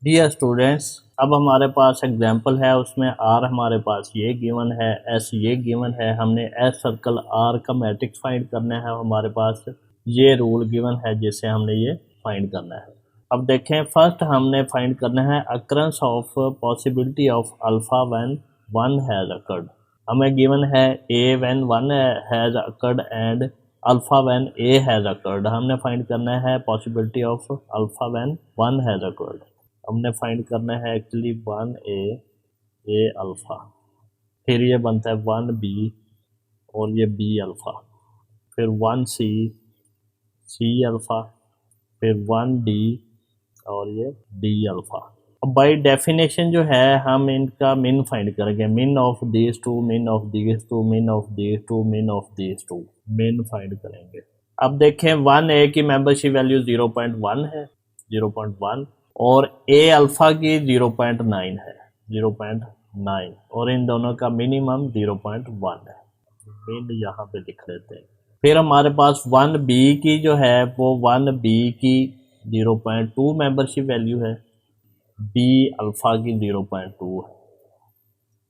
Dear students, अब हमारे पास example है, उसमें आर हमारे पास ये गिवन है, एस ये गिवन है। हमने एस सर्कल आर का मैट्रिक्स फाइंड करना है। हमारे पास ये रूल गिवन है जिससे हमने ये फाइंड करना है। अब देखें, फर्स्ट हमने फाइंड करना है occurrence of possibility of alpha when one has occurred. हमें गिवन है A when one has occurred and alpha when A has occurred. हमने फाइंड करना है possibility of alpha when one has occurred. हमने find करना है एक्चुअली वन ए अल्फ़ा, फिर ये बनता है वन बी और ये बी अल्फ़ा, फिर वन सी अल्फ़ा, फिर वन डी और ये डी अल्फ़ा। अब बाय डेफिनेशन जो है हम इनका मिन फाइंड करेंगे, मिन ऑफ दीज टू, मिन ऑफ दीज टू, मिन ऑफ दीज टू, मिन ऑफ दीज टू, मिन फाइंड करेंगे। अब देखें, वन ए की मेंबरशिप वैल्यू 0.1 है, 0.1, और ए अल्फ़ा की 0.9 है, 0.9, और इन दोनों का मिनिमम 0.1 है। मिन यहाँ पे लिख लेते हैं। फिर हमारे पास वन बी की जो है वो वन बी की 0.2 मेंबरशिप वैल्यू है, बी अल्फ़ा की 0.2 है,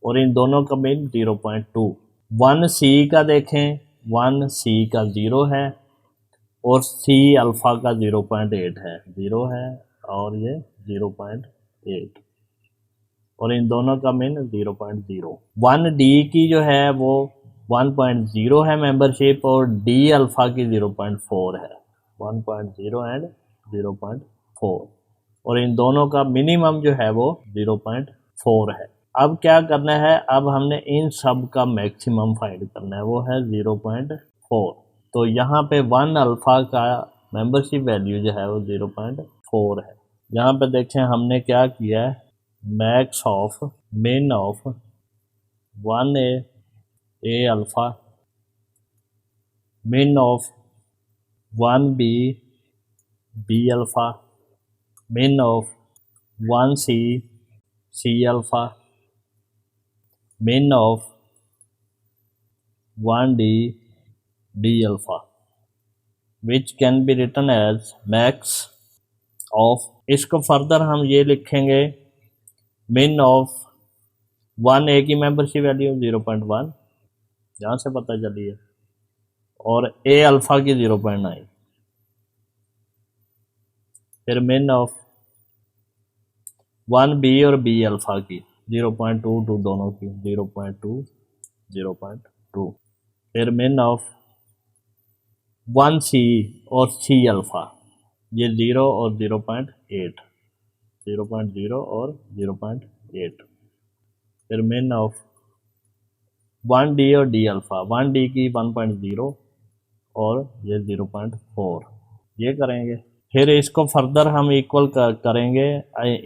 और इन दोनों का मिन 0.2। वन सी का देखें, वन सी का 0 है और सी अल्फ़ा का 0.8 है, 0 है और ये 0.8, और इन दोनों का मिन 0.0। वन डी की जो है वो 1.0 है मेंबरशिप, और डी अल्फ़ा की 0.4 है, 1.0 एंड 0.4, और इन दोनों का मिनिमम जो है वो 0.4 है। अब क्या करना है, अब हमने इन सब का मैक्सिमम फाइंड करना है, वो है 0.4। तो यहाँ पे वन अल्फ़ा का मेंबरशिप वैल्यू जो है वो 0.4 है। यहाँ पे देखें हमने क्या किया है, max of min of one A alpha, min of one B alpha, min of one C alpha, min of one D alpha, which can be written as max of. इसको फर्दर हम ये लिखेंगे, मिन ऑफ वन ए की membership value 0.1, यहाँ से पता चली है, और ए अल्फ़ा की 0.9, फिर मिन ऑफ वन बी और बी अल्फ़ा की 0.22, दोनों की 0.2, 0.2, फिर मिन ऑफ वन सी और सी अल्फ़ा, ये 0 और 0.8, 0.0 और 0.8, फिर मिन ऑफ वन डी और डी अल्फ़ा, वन डी की 1.0 और ये 0.4, ये करेंगे। फिर इसको फर्दर हम इक्वल करेंगे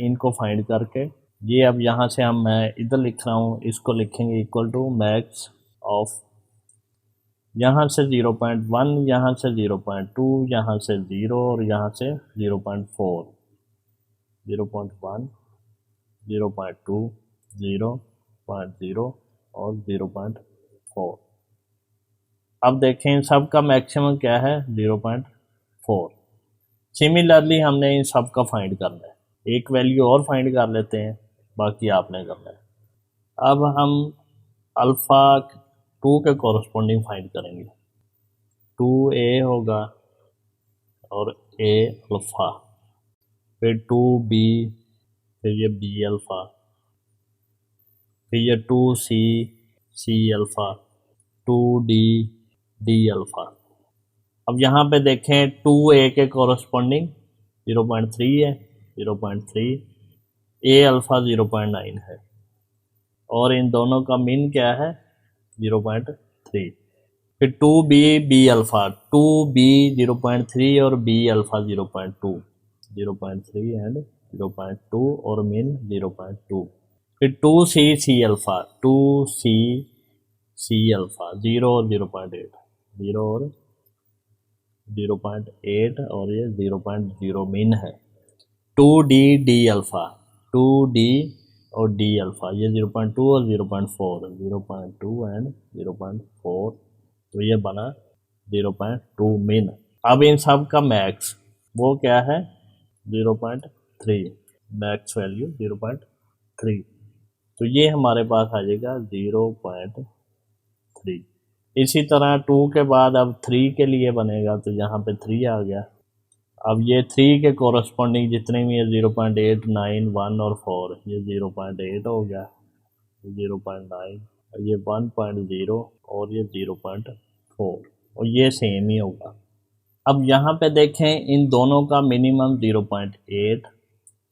इनको फाइंड करके। ये अब यहाँ से हम, मैं इधर लिख रहा हूँ, इसको लिखेंगे इक्वल टू मैक्स ऑफ, यहाँ से 0.1, यहाँ से 0.2, यहाँ से 0 और यहाँ से 0.4, 0.1, 0.2, 0.0 और 0.4। अब देखें इन सब का मैक्सिमम क्या है, 0.4। सिमिलरली हमने इन सब का फाइंड करना है, एक वैल्यू और फाइंड कर लेते हैं, बाकी आपने करना है। अब हम अल्फ़ा 2 के कॉरस्पॉन्डिंग फाइंड करेंगे, 2a होगा और a अल्फ़ा, फिर 2b, फिर ये b अल्फ़ा, फिर ये 2c अल्फ़ा, 2d अल्फ़ा। अब यहाँ पे देखें 2a के कॉरस्पॉन्डिंग 0.3 है, 0.3, a अल्फ़ा 0.9 है, और इन दोनों का मीन क्या है, 0.3। फिर 2b अल्फ़ा, 2b 0.3 और b अल्फ़ा 0.2, 0.3 एंड 0.2 और मीन 0.2। फिर 2c अल्फ़ा, 2c अल्फ़ा 0 और 0.8, 0 और 0.8 और ये 0.0 मीन है। 2d अल्फ़ा, 2d और d अल्फ़ा, ये 0.2 और 0.4, 0.2 एंड 0.4, तो ये बना 0.2 मीन। अब इन सब का मैक्स वो क्या है, 0.3। Max value 0.3। तो ये हमारे पास आ जाएगा 0.3। इसी तरह 2 के बाद अब 3 के लिए बनेगा, तो यहाँ पे 3 आ गया। अब ये 3 के कोरस्पॉन्डिंग जितने भी है 0.8, 9, 1 और 4, ये 0.8 हो गया, 0.9, ये 1.0 और ये 0.4, और ये सेम ही होगा। अब यहाँ पे देखें इन दोनों का मिनिमम 0.8,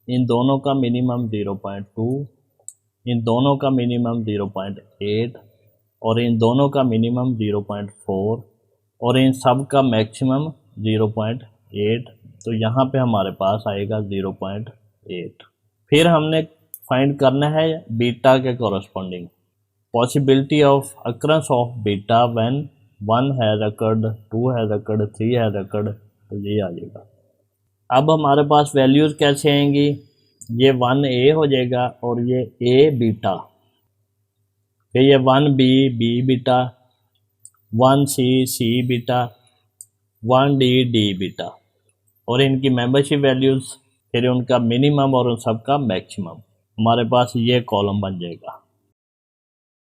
इन दोनों का मिनिमम 0.2, इन दोनों का मिनिमम 0.8 और इन दोनों का मिनिमम 0.4 और इन सब का मैक्सिमम 0.8। तो यहाँ पे हमारे पास आएगा 0.8। फिर हमने फाइंड करना है बीटा के corresponding possibility of अक्रंस of beta when 1 has occurred, 2 has occurred, 3 has occurred, तो ये आ जाएगा। अब हमारे पास वैल्यूज़ कैसे आएंगी, ये 1A हो जाएगा और ये A बीटा, फिर ये 1B B beta, 1C C beta, 1D D beta, और इनकी मेंबरशिप वैल्यूज़, फिर उनका मिनिमम और उन सब का मैक्सिमम। हमारे पास ये कॉलम बन जाएगा।